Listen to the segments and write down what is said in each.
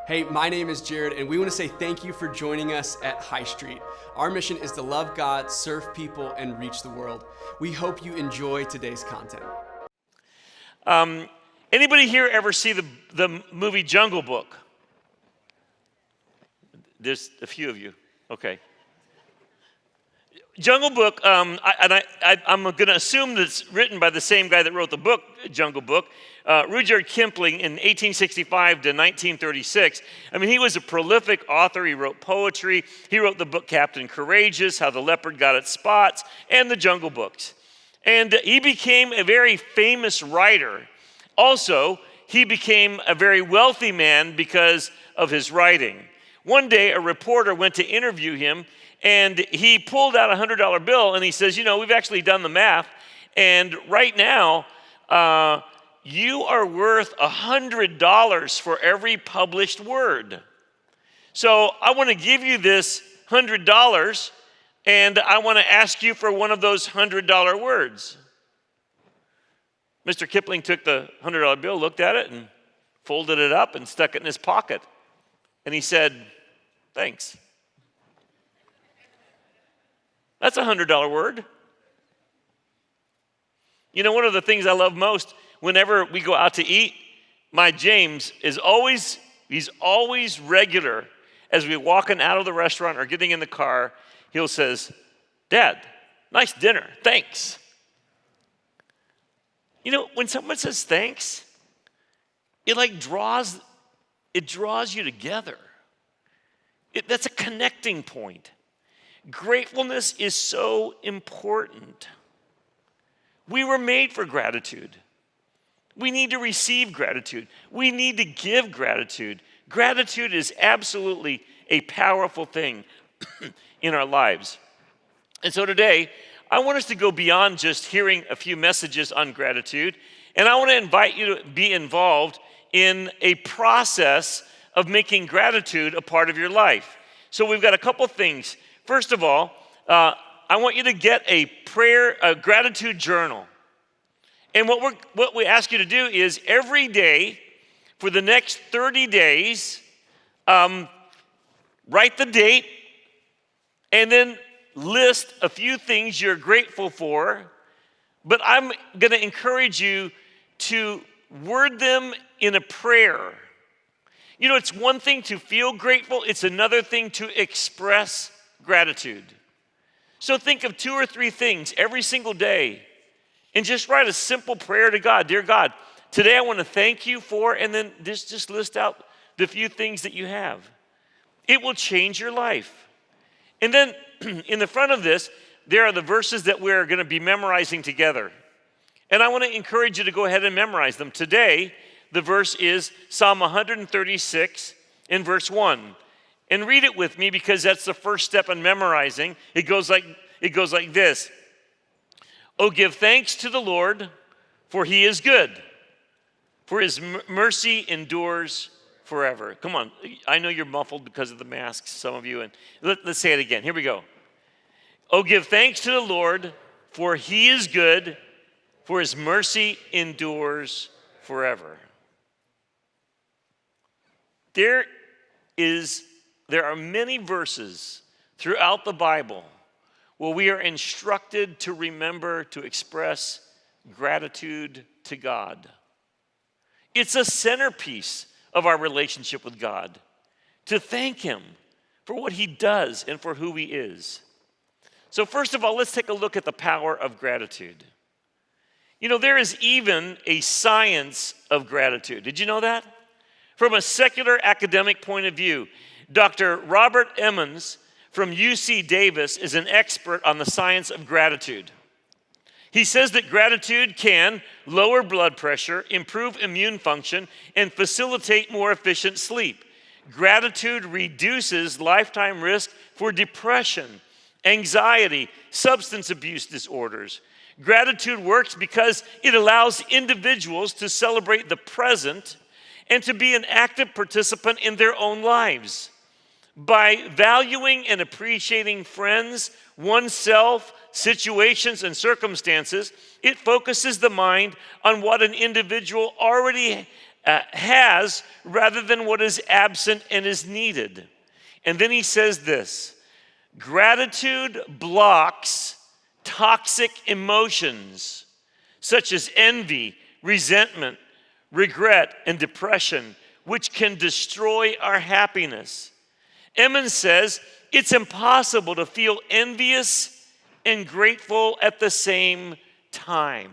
Hey, my name is Jared, and we want to say thank you for joining us at High Street. Our mission is to love God, serve people, and reach the world. We hope you enjoy today's content. Anybody here ever see the movie Jungle Book? There's a few of you. Okay. Jungle Book, I'm going to assume that it's written by the same guy that wrote the book, Jungle Book, Rudyard Kipling in 1865 to 1936. I mean, he was a prolific author. He wrote poetry. He wrote the book Captain Courageous, How the Leopard Got Its Spots, and the Jungle Books. And he became a very famous writer. Also, he became a very wealthy man because of his writing. One day, a reporter went to interview him, and he pulled out a $100 bill, and he says, we've actually done the math, and right now, you are worth $100 for every published word. So I want to give you this $100, and I want to ask you for one of those $100 words. Mr. Kipling took the $100 bill, looked at it, and folded it up and stuck it in his pocket. And he said, "Thanks." That's a $100 word. One of the things I love most, whenever we go out to eat, my James he's always regular. As we're walking out of the restaurant or getting in the car, he'll says, "Dad, nice dinner, thanks." When someone says thanks, it draws you together. That's a connecting point. Gratefulness is so important. We were made for gratitude. We need to receive gratitude. We need to give gratitude. Gratitude is absolutely a powerful thing in our lives. And so today, I want us to go beyond just hearing a few messages on gratitude, and I want to invite you to be involved in a process of making gratitude a part of your life. So we've got a couple things. First of all, I want you to get a gratitude journal. And what we ask you to do is every day for the next 30 days, write the date and then list a few things you're grateful for. But I'm going to encourage you to word them in a prayer. It's one thing to feel grateful. It's another thing to express gratitude. So think of 2 or 3 things every single day and just write a simple prayer to God. Dear God, today I want to thank you for, and then just list out the few things that you have. It will change your life. And then in the front of this, there are the verses that we're going to be memorizing together. And I want to encourage you to go ahead and memorize them. Today, the verse is Psalm 136 in verse 1. And read it with me because that's the first step in memorizing. It goes like this. "Oh, give thanks to the Lord, for he is good, for his mercy endures forever." Come on, I know you're muffled because of the masks, some of you. And let's say it again. Here we go. "Oh, give thanks to the Lord, for he is good, for his mercy endures forever." There are many verses throughout the Bible where we are instructed to remember to express gratitude to God. It's a centerpiece of our relationship with God, to thank him for what he does and for who he is. So first of all, let's take a look at the power of gratitude. There is even a science of gratitude. Did you know that? From a secular academic point of view, Dr. Robert Emmons from UC Davis is an expert on the science of gratitude. He says that gratitude can lower blood pressure, improve immune function, and facilitate more efficient sleep. Gratitude reduces lifetime risk for depression, anxiety, substance abuse disorders. Gratitude works because it allows individuals to celebrate the present and to be an active participant in their own lives. By valuing and appreciating friends, oneself, situations, and circumstances, it focuses the mind on what an individual already has rather than what is absent and is needed. And then he says this: gratitude blocks toxic emotions such as envy, resentment, regret, and depression, which can destroy our happiness. Emmons says it's impossible to feel envious and grateful at the same time.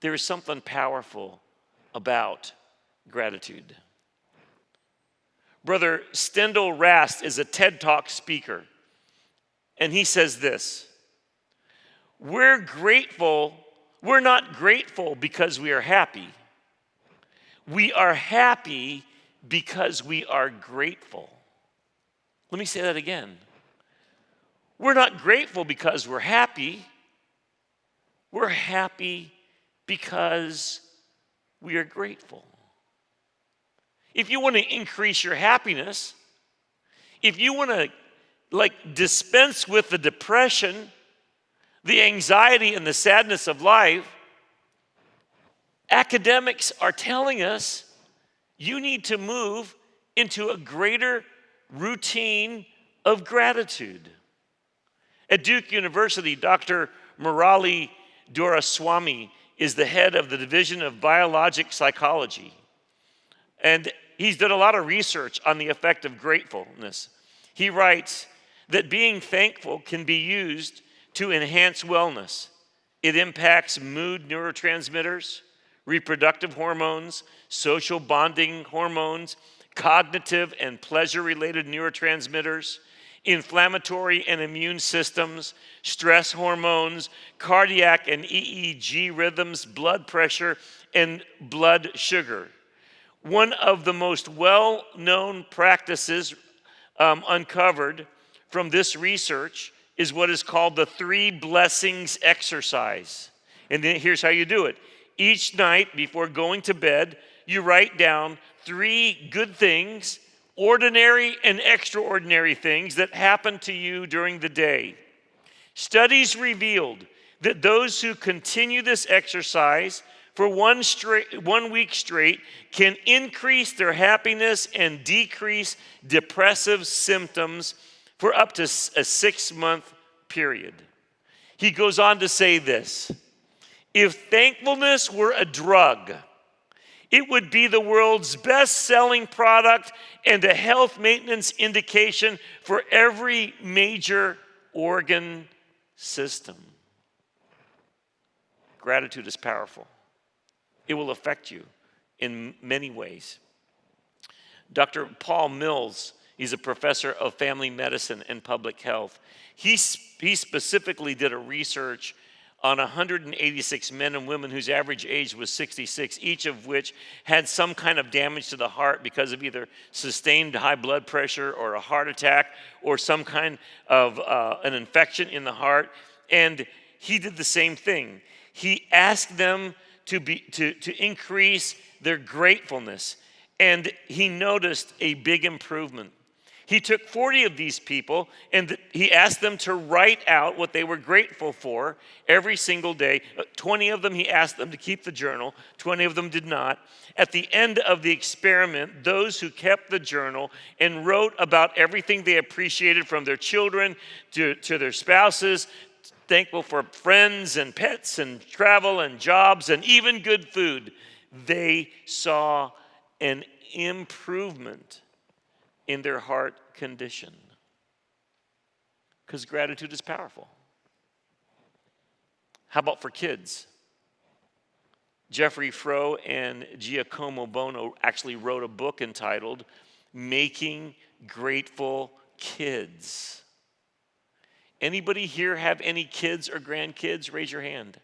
There is something powerful about gratitude. Brother Stendhal Rast is a TED Talk speaker, and he says this: we're not grateful because we are happy. We are happy because we are grateful. Let me say that again. We're not grateful because we're happy. We're happy because we are grateful. If you want to increase your happiness, if you want to dispense with the depression, the anxiety, and the sadness of life, academics are telling us you need to move into a greater routine of gratitude. At Duke University, Dr. Murali Doraiswamy is the head of the Division of Biologic Psychology. And he's done a lot of research on the effect of gratefulness. He writes that being thankful can be used to enhance wellness. It impacts mood neurotransmitters, reproductive hormones, social bonding hormones, cognitive and pleasure-related neurotransmitters, inflammatory and immune systems, stress hormones, cardiac and EEG rhythms, blood pressure, and blood sugar. One of the most well-known practices uncovered from this research is what is called the 3 blessings exercise. And then here's how you do it. Each night before going to bed, you write down 3 good things, ordinary and extraordinary things that happened to you during the day. Studies revealed that those who continue this exercise for 1 week straight can increase their happiness and decrease depressive symptoms for up to a 6-month period. He goes on to say this: if thankfulness were a drug, it would be the world's best-selling product and a health maintenance indication for every major organ system. Gratitude is powerful. It will affect you in many ways. Dr. Paul Mills, he's a professor of family medicine and public health. He specifically did a research on 186 men and women whose average age was 66, each of which had some kind of damage to the heart because of either sustained high blood pressure or a heart attack or some kind of an infection in the heart. And he did the same thing. He asked them to increase their gratefulness, and he noticed a big improvement. He took 40 of these people and he asked them to write out what they were grateful for every single day. 20 of them he asked them to keep the journal. 20 of them did not. At the end of the experiment, those who kept the journal and wrote about everything they appreciated, from their children to their spouses, thankful for friends and pets and travel and jobs and even good food, they saw an improvement in their heart condition. Because gratitude is powerful. How about for kids? Jeffrey Froh and Giacomo Bono actually wrote a book entitled Making Grateful Kids. Anybody here have any kids or grandkids? Raise your hand.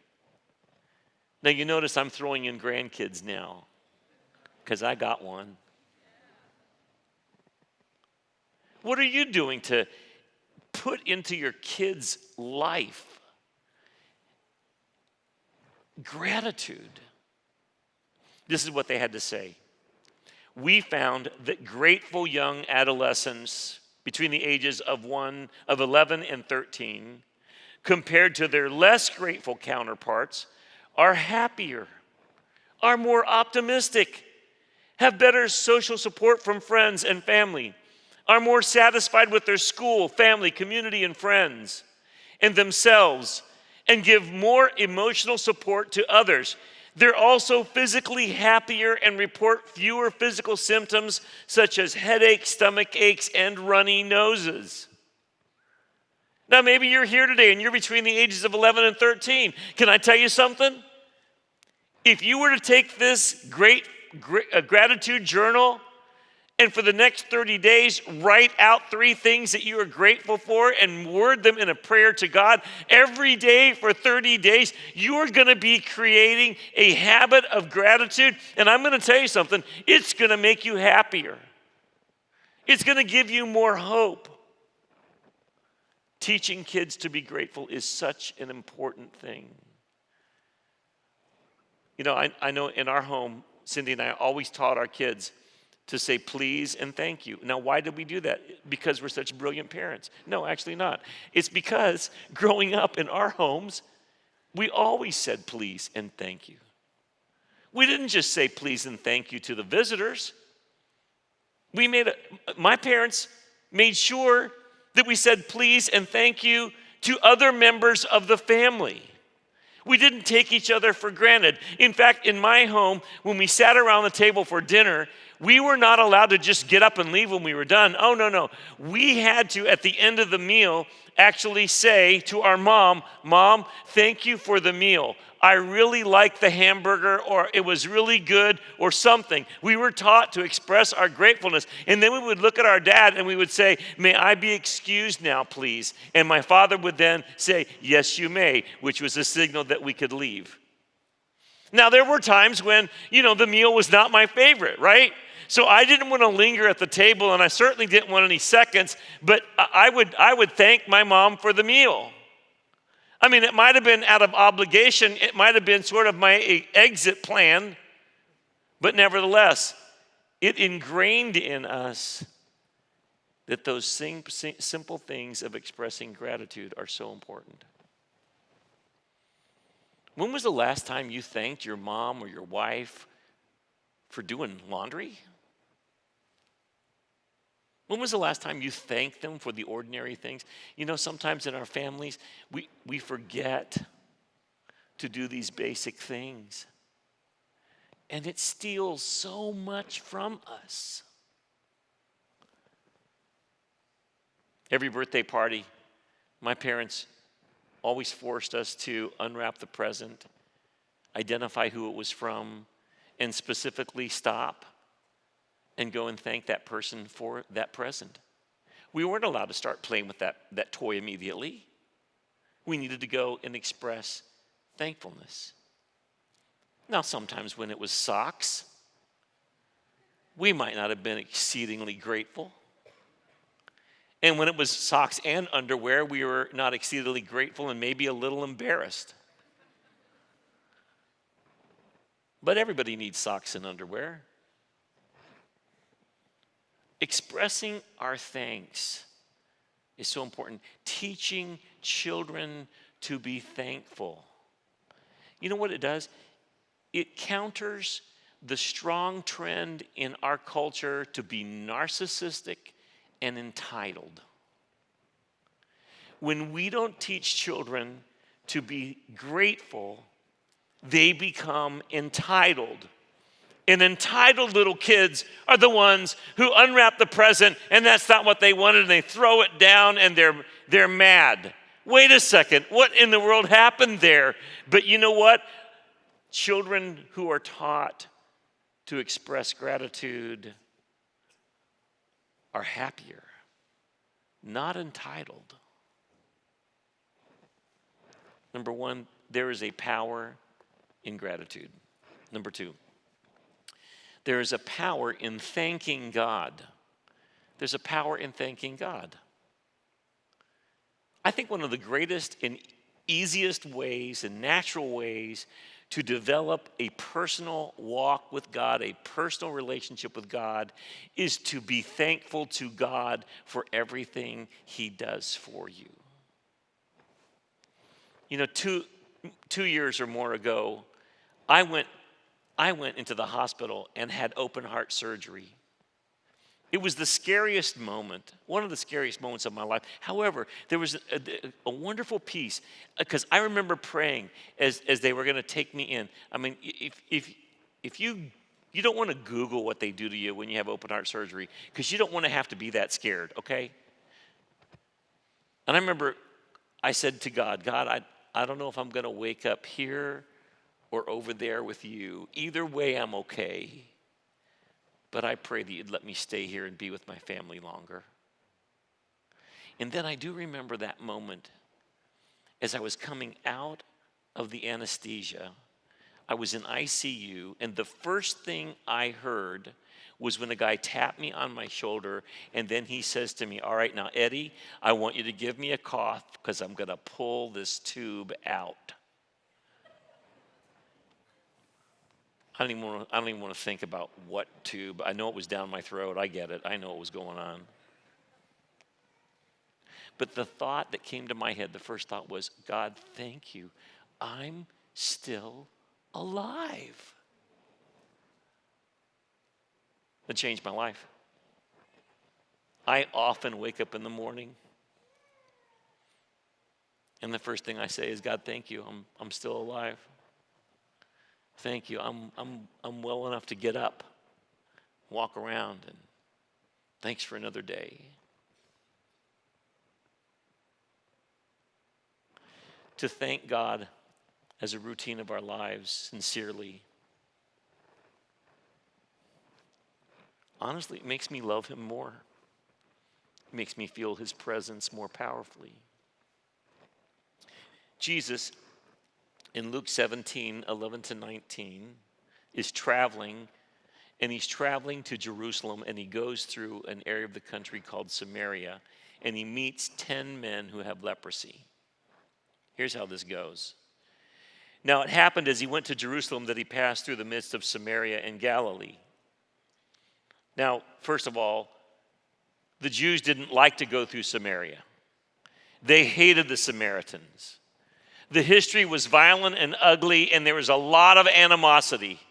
Now you notice I'm throwing in grandkids now because I got one. What are you doing to put into your kids' life gratitude? This is what they had to say. We found that grateful young adolescents between the ages of 11 and 13, compared to their less grateful counterparts, are happier, are more optimistic, have better social support from friends and family, are more satisfied with their school, family, community, and friends, and themselves, and give more emotional support to others. They're also physically happier and report fewer physical symptoms such as headaches, stomach aches, and runny noses. Now, maybe you're here today and you're between the ages of 11 and 13. Can I tell you something? If you were to take this great gratitude journal and for the next 30 days, write out 3 things that you are grateful for and word them in a prayer to God every day for 30 days, you are going to be creating a habit of gratitude. And I'm going to tell you something, it's going to make you happier. It's going to give you more hope. Teaching kids to be grateful is such an important thing. You know, I know in our home, Cindy and I always taught our kids to say please and thank you. Now, why did we do that? Because we're such brilliant parents. No, actually not. It's because growing up in our homes, we always said please and thank you. We didn't just say please and thank you to the visitors. My parents made sure that we said please and thank you to other members of the family. We didn't take each other for granted. In fact, in my home, when we sat around the table for dinner, we were not allowed to just get up and leave when we were done. Oh, no. We had to, at the end of the meal, actually say to our mom, "Mom, thank you for the meal. I really liked the hamburger," or "it was really good," or something. We were taught to express our gratefulness. And then we would look at our dad and we would say, "May I be excused now, please?" And my father would then say, "Yes, you may," which was a signal that we could leave. Now, there were times when, the meal was not my favorite, right? So I didn't want to linger at the table, and I certainly didn't want any seconds, but I would thank my mom for the meal. I mean, it might have been out of obligation. It might have been sort of my exit plan, but nevertheless, it ingrained in us that those simple things of expressing gratitude are so important. When was the last time you thanked your mom or your wife for doing laundry? When was the last time you thanked them for the ordinary things? Sometimes in our families, we forget to do these basic things. And it steals so much from us. Every birthday party, my parents always forced us to unwrap the present, identify who it was from, and specifically stop and go and thank that person for that present. We weren't allowed to start playing with that toy immediately. We needed to go and express thankfulness. Now, sometimes when it was socks, we might not have been exceedingly grateful. And when it was socks and underwear, we were not exceedingly grateful and maybe a little embarrassed. But everybody needs socks and underwear. Expressing our thanks is so important. Teaching children to be thankful. You know what it does? It counters the strong trend in our culture to be narcissistic and entitled. When we don't teach children to be grateful, they become entitled. And entitled little kids are the ones who unwrap the present and that's not what they wanted and they throw it down and they're mad. Wait a second, what in the world happened there? But you know what? Children who are taught to express gratitude are happier, not entitled. Number one, there is a power in gratitude. Number two, there is a power in thanking God. There's a power in thanking God. I think one of the greatest and easiest ways and natural ways to develop a personal walk with God, a personal relationship with God, is to be thankful to God for everything He does for you. 2 years or more ago, I went I went into the hospital and had open heart surgery. It was the scariest moment, one of the scariest moments of my life. However, there was a wonderful peace because I remember praying as they were going to take me in. I mean, if you don't want to Google what they do to you when you have open heart surgery because you don't want to have to be that scared, okay? And I remember I said to God, I don't know if I'm going to wake up here or over there with you. Either way, I'm okay. But I pray that you'd let me stay here and be with my family longer. And then I do remember that moment as I was coming out of the anesthesia. I was in ICU, and the first thing I heard was when a guy tapped me on my shoulder, and then he says to me, all right, now, Eddie, I want you to give me a cough because I'm going to pull this tube out. I don't even want to think about what tube. I know it was down my throat. I get it. I know what was going on. But the thought that came to my head, the first thought was, God, thank you. I'm still alive. That changed my life. I often wake up in the morning, and the first thing I say is, God, thank you. I'm still alive. Thank you. I'm well enough to get up, walk around, and thanks for another day. To thank God as a routine of our lives, sincerely, honestly, it makes me love him more. It makes me feel his presence more powerfully. Jesus, in Luke 17:11-19, is traveling, and he's traveling to Jerusalem, and he goes through an area of the country called Samaria, and he meets 10 men who have leprosy. Here's how this goes. Now it happened as he went to Jerusalem that he passed through the midst of Samaria and Galilee. Now, first of all, the Jews didn't like to go through Samaria. They hated the Samaritans. The history was violent and ugly, and there was a lot of animosity.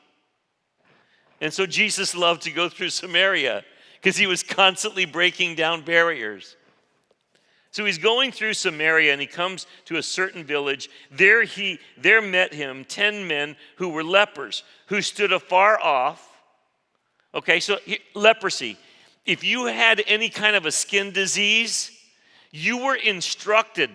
And so Jesus loved to go through Samaria because he was constantly breaking down barriers. So he's going through Samaria, and he comes to a certain village. There met him 10 men who were lepers, who stood afar off. Okay, so leprosy. If you had any kind of a skin disease, you were instructed.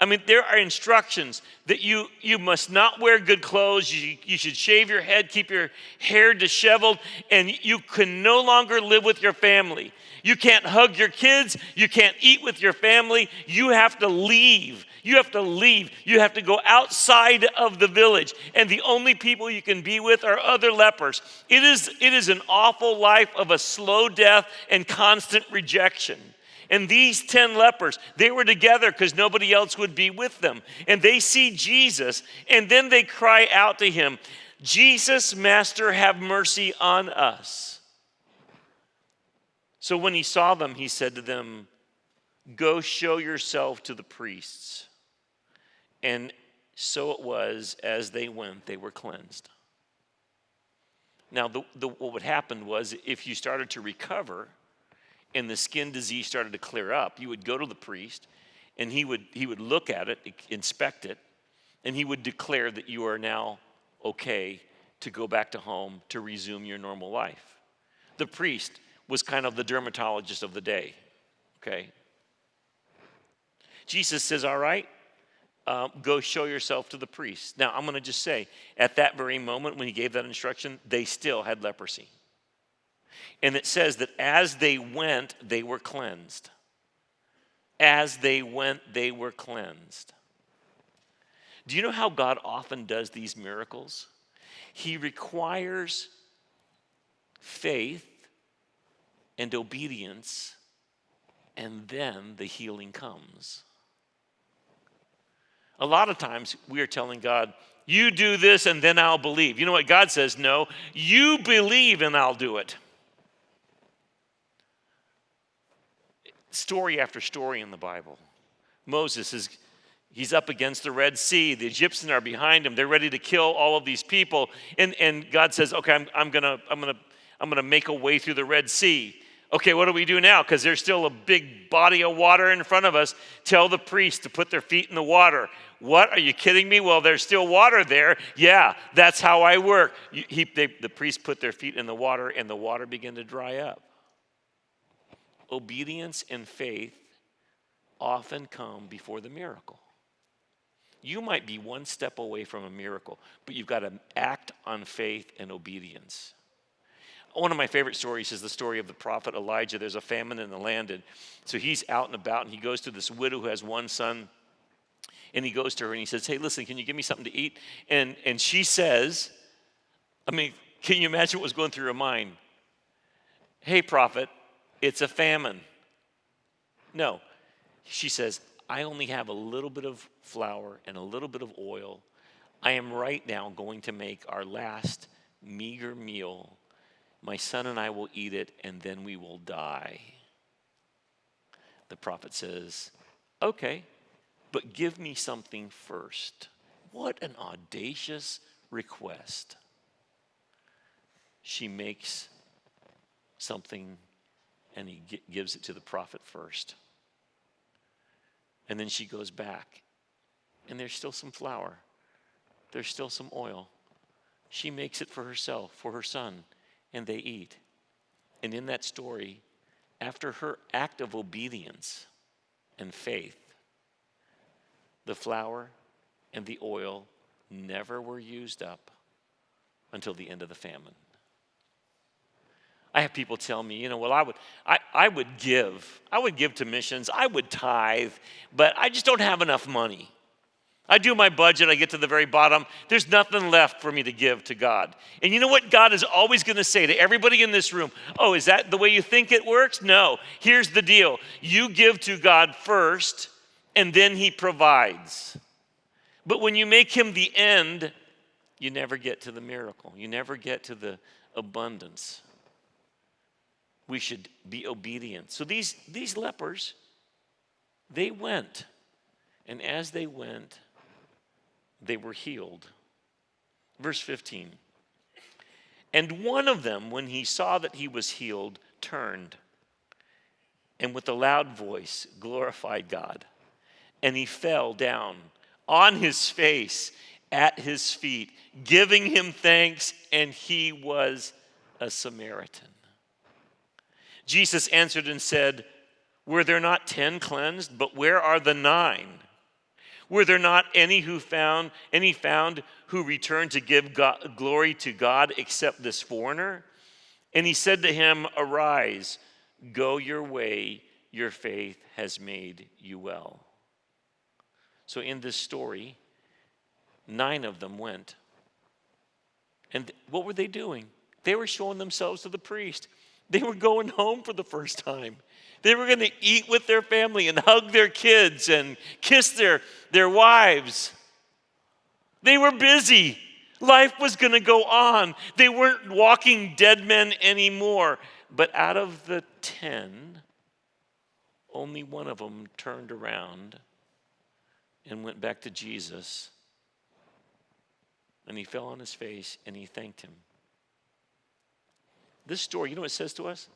I mean, there are instructions that you must not wear good clothes. You should shave your head, keep your hair disheveled, and you can no longer live with your family. You can't hug your kids. You can't eat with your family. You have to leave. You have to leave. You have to go outside of the village, and the only people you can be with are other lepers. It is an awful life of a slow death and constant rejection. And these 10 lepers, they were together because nobody else would be with them. And they see Jesus, and then they cry out to him, Jesus, Master, have mercy on us. So when he saw them, he said to them, go show yourself to the priests. And so it was, as they went, they were cleansed. Now, what would happen was if you started to recover, and the skin disease started to clear up, you would go to the priest, and he would look at it, inspect it, and he would declare that you are now okay to go back to home to resume your normal life. The priest was kind of the dermatologist of the day, okay? Jesus says, all right, go show yourself to the priest. Now, I'm going to just say, at that very moment when he gave that instruction, they still had leprosy. And it says that as they went, they were cleansed. As they went, they were cleansed. Do you know how God often does these miracles? He requires faith and obedience, and then the healing comes. A lot of times we are telling God, you do this and then I'll believe. You know what God says? No, you believe and I'll do it. Story after story in the Bible. Moses is, He's up against the Red Sea. The Egyptians are behind him. They're ready to kill all of these people. And God says, okay, I'm gonna make a way through the Red Sea. Okay, what do we do now? Because there's still a big body of water in front of us. Tell the priests to put their feet in the water. What? Are you kidding me? Well, there's still water there. Yeah, that's how I work. The priests put their feet in the water, and the water began to dry up. Obedience and faith often come before the miracle. You might be one step away from a miracle, but you've got to act on faith and obedience. One of my favorite stories is the story of the prophet Elijah. There's a famine in the land, and so he's out and about, and he goes to this widow who has one son, and he goes to her and he says, hey, listen, can you give me something to eat? And she says, can you imagine what was going through her mind? Hey, prophet, it's a famine. No, she says, I only have a little bit of flour and a little bit of oil. I am right now going to make our last meager meal. My son and I will eat it, and then we will die. The prophet says, okay, but give me something first. What an audacious request. She makes something, and he gives it to the prophet first. And then she goes back, and there's still some flour. There's still some oil. She makes it for herself, for her son, and they eat. And in that story, after her act of obedience and faith, the flour and the oil never were used up until the end of the famine. I have people tell me, well, I would give to missions, I would tithe, but I just don't have enough money. I do my budget, I get to the very bottom, there's nothing left for me to give to God. And you know what God is always going to say to everybody in this room? Oh, is that the way you think it works? No. Here's the deal. You give to God first, and then he provides. But when you make him the end, you never get to the miracle. You never get to the abundance. We should be obedient. So these lepers, they went. And as they went, they were healed. Verse 15. And one of them, when he saw that he was healed, turned and with a loud voice glorified God. And he fell down on his face at his feet, giving him thanks, and he was a Samaritan. Jesus answered and said, were there not 10 cleansed? But where are the 9? Were there not any found who returned to give glory to God except this foreigner? And he said to him, arise, go your way, your faith has made you well. So in this story, 9 of them went. And what were they doing? They were showing themselves to the priest. They were going home for the first time. They were going to eat with their family and hug their kids and kiss their wives. They were busy. Life was going to go on. They weren't walking dead men anymore. But out of the 10, only one of them turned around and went back to Jesus. And he fell on his face and he thanked him. This story, you know what it says to us?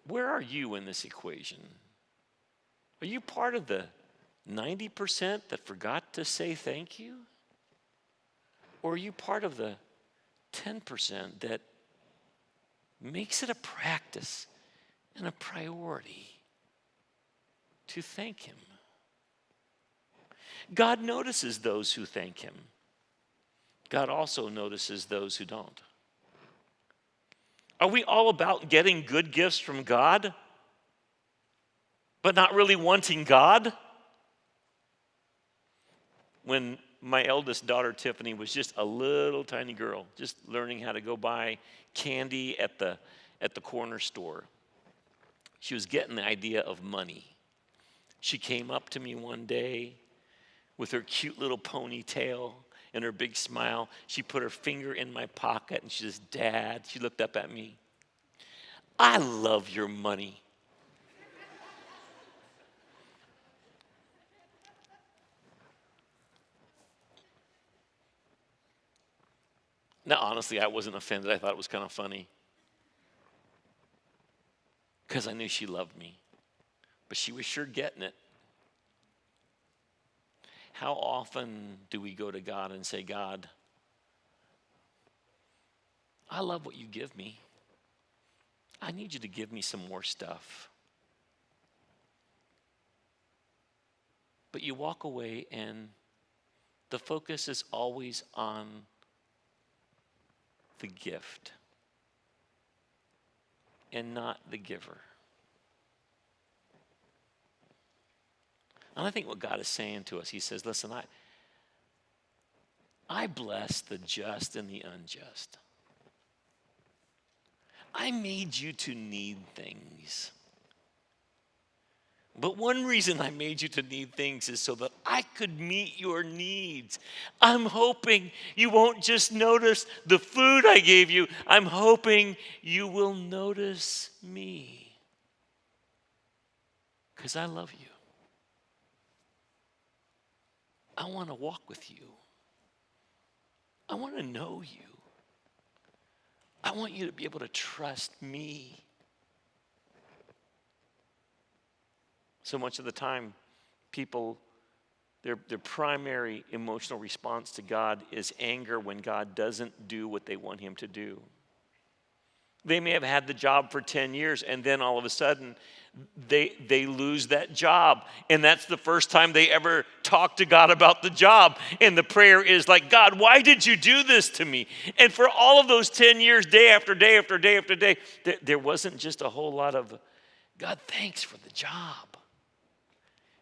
Where are you in this equation? Are you part of the 90% that forgot to say thank you? Or are you part of the 10% that makes it a practice and a priority to thank him? God notices those who thank him. God also notices those who don't. Are we all about getting good gifts from God, but not really wanting God? When my eldest daughter, Tiffany, was just a little tiny girl, just learning how to go buy candy at the corner store, she was getting the idea of money. She came up to me one day with her cute little ponytail and her big smile. She put her finger in my pocket and she says, Dad, she looked up at me, I love your money. Now, honestly, I wasn't offended. I thought it was kind of funny because I knew she loved me, but she was sure getting it. How often do we go to God and say, God, I love what you give me. I need you to give me some more stuff. But you walk away and the focus is always on the gift and not the giver. And I think what God is saying to us, he says, listen, I bless the just and the unjust. I made you to need things. But one reason I made you to need things is so that I could meet your needs. I'm hoping you won't just notice the food I gave you. I'm hoping you will notice me. Because I love you. I want to walk with you. I want to know you. I want you to be able to trust me. So much of the time, people, their primary emotional response to God is anger when God doesn't do what they want him to do. They may have had the job for 10 years and then all of a sudden they lose that job. And that's the first time they ever talk to God about the job. And the prayer is like, God, why did you do this to me? And for all of those 10 years, day after day after day after day, there wasn't just a whole lot of, God, thanks for the job.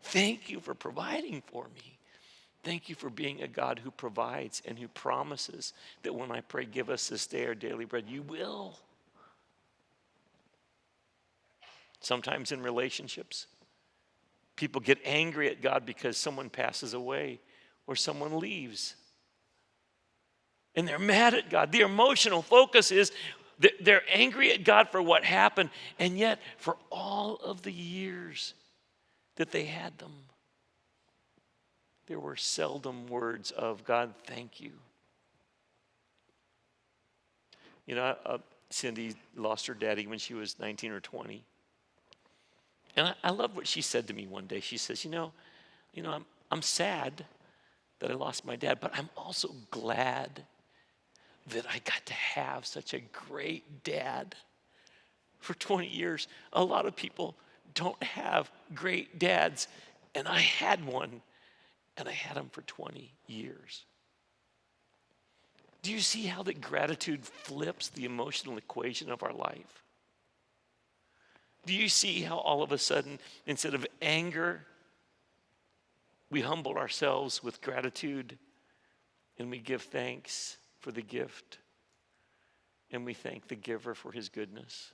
Thank you for providing for me. Thank you for being a God who provides and who promises that when I pray, give us this day our daily bread, you will. Sometimes in relationships, people get angry at God because someone passes away or someone leaves. And they're mad at God. The emotional focus is that they're angry at God for what happened, and yet for all of the years that they had them, there were seldom words of, God, thank you. You know, Cindy lost her daddy when she was 19 or 20. And I love what she said to me one day. She says, I'm sad that I lost my dad, but I'm also glad that I got to have such a great dad for 20 years. A lot of people don't have great dads, and I had one, and I had him for 20 years. Do you see how that gratitude flips the emotional equation of our life? Do you see how all of a sudden, instead of anger, we humble ourselves with gratitude and we give thanks for the gift and we thank the giver for his goodness?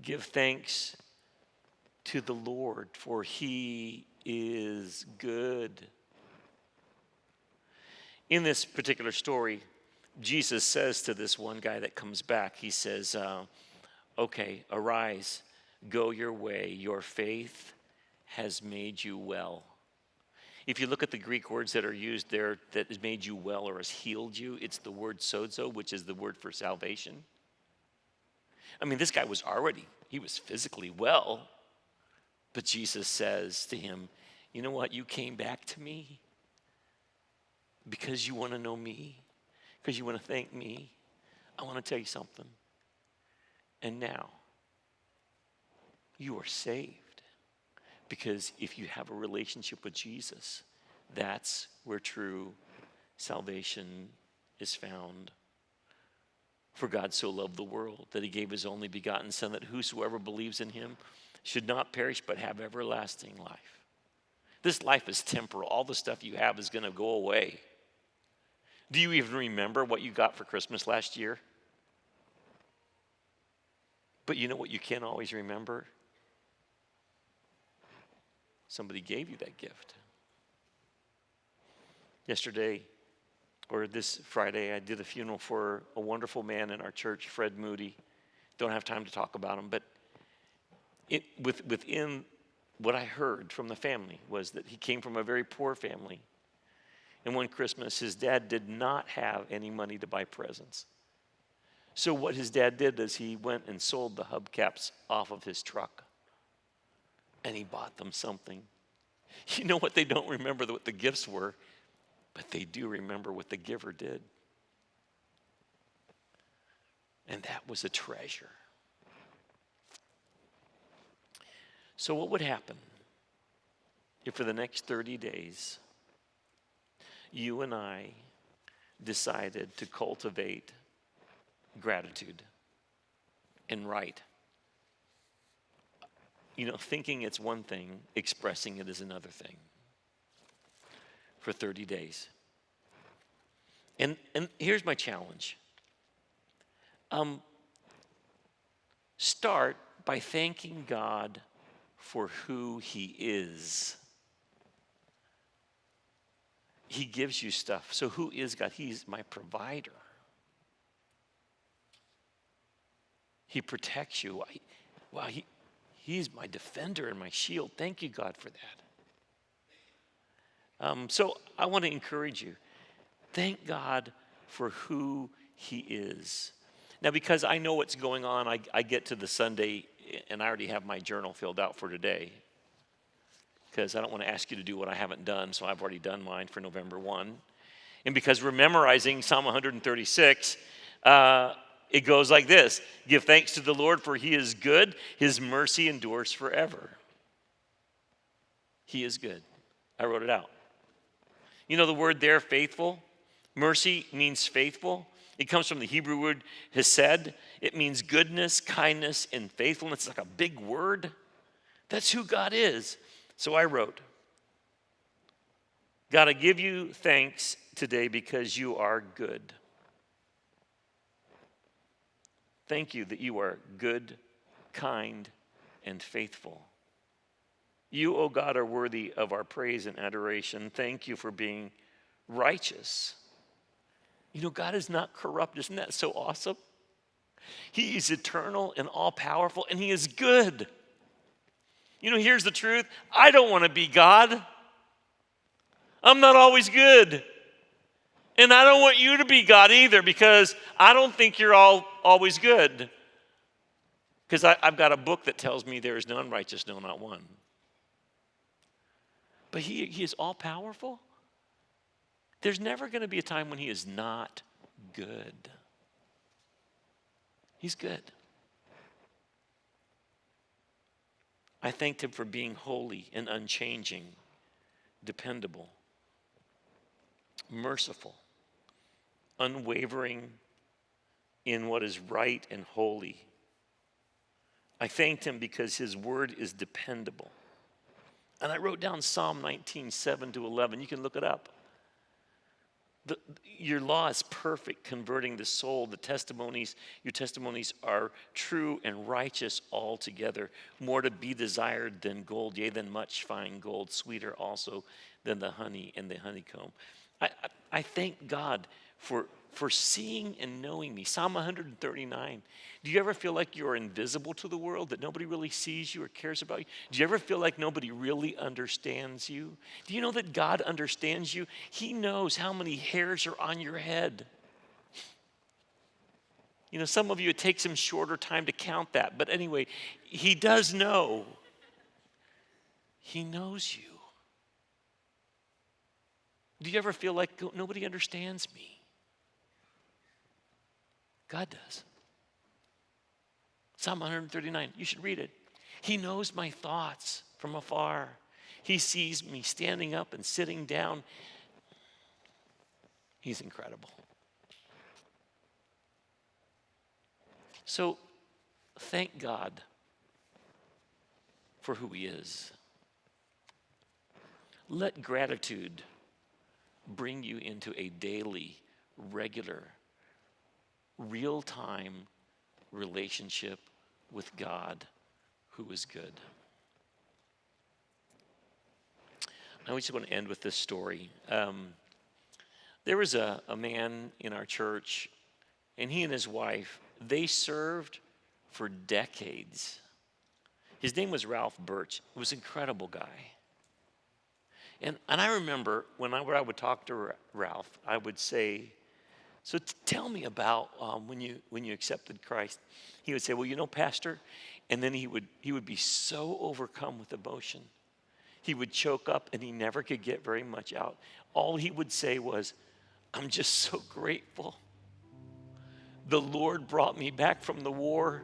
Give thanks to the Lord, for he is good. In this particular story, Jesus says to this one guy that comes back, he says, okay, arise, go your way. Your faith has made you well. If you look at the Greek words that are used there that has made you well or has healed you, it's the word sozo, which is the word for salvation. I mean, this guy he was physically well, but Jesus says to him, you know what? You came back to me because you want to know me, because you want to thank me. I want to tell you something. And now, you are saved. Because if you have a relationship with Jesus, that's where true salvation is found. For God so loved the world that he gave his only begotten Son, that whosoever believes in him should not perish but have everlasting life. This life is temporal. All the stuff you have is going to go away. Do you even remember what you got for Christmas last year? But you know what you can't always remember? Somebody gave you that gift. Yesterday, or this Friday, I did a funeral for a wonderful man in our church, Fred Moody. Don't have time to talk about him, but within what I heard from the family was that he came from a very poor family. And one Christmas, his dad did not have any money to buy presents. So what his dad did is he went and sold the hubcaps off of his truck. And he bought them something. You know what? They don't remember what the gifts were, but they do remember what the giver did. And that was a treasure. So what would happen if for the next 30 days, you and I decided to cultivate gratitude and write? You know, thinking it's one thing, expressing it is another thing for 30 days. And here's my challenge. Start by thanking God for who he is. He gives you stuff. So who is God? He's my provider. He protects you. Wow, he's my defender and my shield. Thank you, God, for that. So I want to encourage you. Thank God for who he is. Now, because I know what's going on, I get to the Sunday and I already have my journal filled out for today. Because I don't want to ask you to do what I haven't done, so I've already done mine for November 1. And because we're memorizing Psalm 136, it goes like this: give thanks to the Lord, for he is good. His mercy endures forever. He is good. I wrote it out. You know the word there, faithful? Mercy means faithful. It comes from the Hebrew word hesed. It means goodness, kindness, and faithfulness. It's like a big word. That's who God is. So I wrote, God, I give you thanks today because you are good. Thank you that you are good, kind, and faithful. You, O God, are worthy of our praise and adoration. Thank you for being righteous. You know, God is not corrupt. Isn't that so awesome? He is eternal and all-powerful, and he is good. You know, here's the truth. I don't want to be God. I'm not always good. And I don't want you to be God either, because I don't think you're always good. Because I've got a book that tells me there is none righteous, no, not one. But he is all-powerful. There's never going to be a time when he is not good. He's good. I thanked him for being holy and unchanging, dependable, merciful, unwavering in what is right and holy. I thanked him because his word is dependable. And I wrote down Psalm 19, 7-11. You can look it up. Your law is perfect, converting the soul. Your testimonies are true and righteous altogether, more to be desired than gold, yea, than much fine gold, sweeter also than the honey and the honeycomb. I thank God for seeing and knowing me. Psalm 139. Do you ever feel like you're invisible to the world, that nobody really sees you or cares about you? Do you ever feel like nobody really understands you? Do you know that God understands you? He knows how many hairs are on your head. You know, some of you, it takes him shorter time to count that. But anyway, he does know. He knows you. Do you ever feel like nobody understands me? God does. Psalm 139, you should read it. He knows my thoughts from afar. He sees me standing up and sitting down. He's incredible. So thank God for who he is. Let gratitude bring you into a daily, regular, real-time relationship with God who is good. I just want to end with this story. There was a man in our church, and he and his wife, they served for decades. His name was Ralph Birch. He was an incredible guy. And I remember when I would talk to Ralph, I would say, so tell me about when you accepted Christ. He would say, well, Pastor, and then he would be so overcome with emotion. He would choke up and he never could get very much out. All he would say was, I'm just so grateful. The Lord brought me back from the war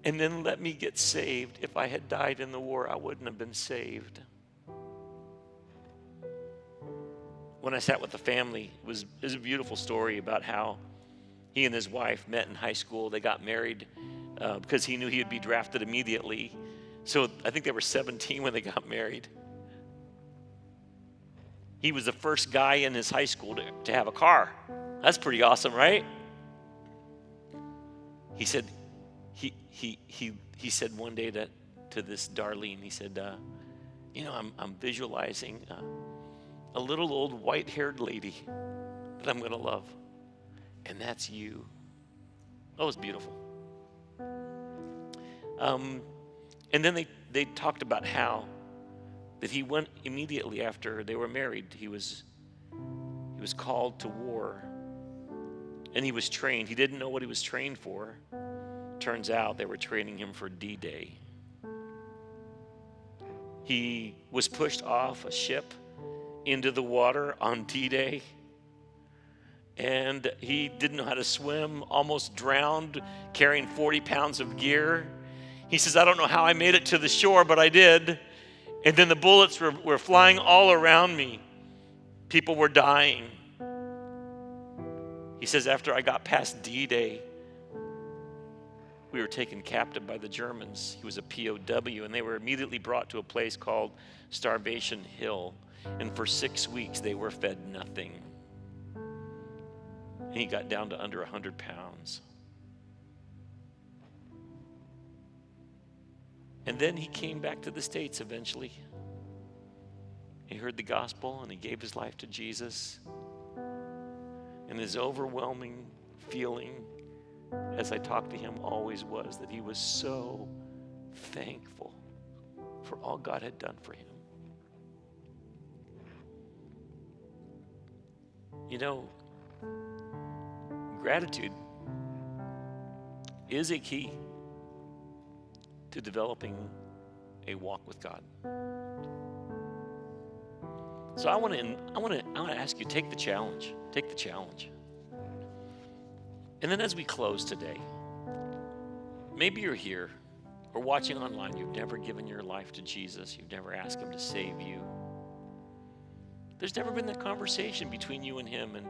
and then let me get saved. If I had died in the war, I wouldn't have been saved. When I sat with the family, it was a beautiful story about how he and his wife met in high school. They got married because he knew he would be drafted immediately. So I think they were 17 when they got married. He was the first guy in his high school to have a car. That's pretty awesome, right? He said, he said one day to this Darlene, he said, I'm visualizing a little old white-haired lady that I'm going to love. And that's you. That was beautiful. And then they talked about how that he went immediately after they were married. He was called to war. And he was trained. He didn't know what he was trained for. Turns out they were training him for D-Day. He was pushed off a ship into the water on D-Day. And he didn't know how to swim, almost drowned, carrying 40 pounds of gear. He says, I don't know how I made it to the shore, but I did. And then the bullets were flying all around me. People were dying. He says, after I got past D-Day, we were taken captive by the Germans. He was a POW, and they were immediately brought to a place called Starvation Hill. And for 6 weeks, they were fed nothing. And he got down to under 100 pounds. And then he came back to the States eventually. He heard the gospel and he gave his life to Jesus. And his overwhelming feeling as I talked to him always was that he was so thankful for all God had done for him. Gratitude is a key to developing a walk with God. So I want to ask you, take the challenge. Take the challenge. And then as we close today, maybe you're here or watching online, you've never given your life to Jesus, you've never asked him to save you. There's never been that conversation between you and him, and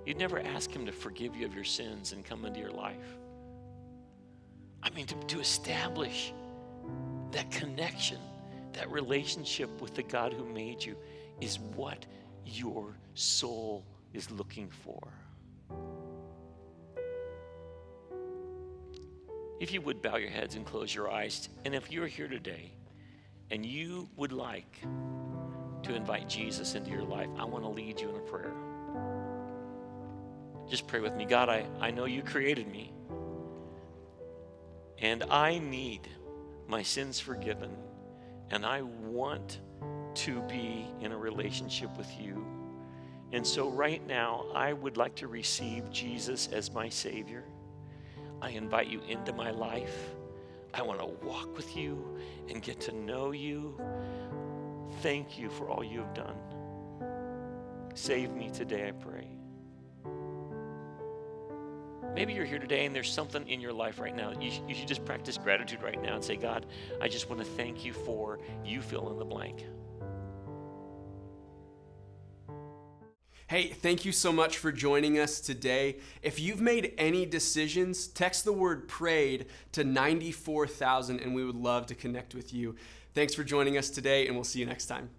you'd never ask him to forgive you of your sins and come into your life. I mean, to establish that connection, that relationship with the God who made you is what your soul is looking for. If you would bow your heads and close your eyes, and if you're here today and you would like to invite Jesus into your life, I want to lead you in a prayer. Just pray with me. God, I know you created me, and I need my sins forgiven, and I want to be in a relationship with you. And so right now, I would like to receive Jesus as my Savior. I invite you into my life. I want to walk with you and get to know you. Thank you for all you have done. Save me today, I pray. Maybe you're here today and there's something in your life right now. You should just practice gratitude right now and say, God, I just want to thank you for, you fill in the blank. Hey, thank you so much for joining us today. If you've made any decisions, text the word prayed to 94,000 and we would love to connect with you. Thanks for joining us today, and we'll see you next time.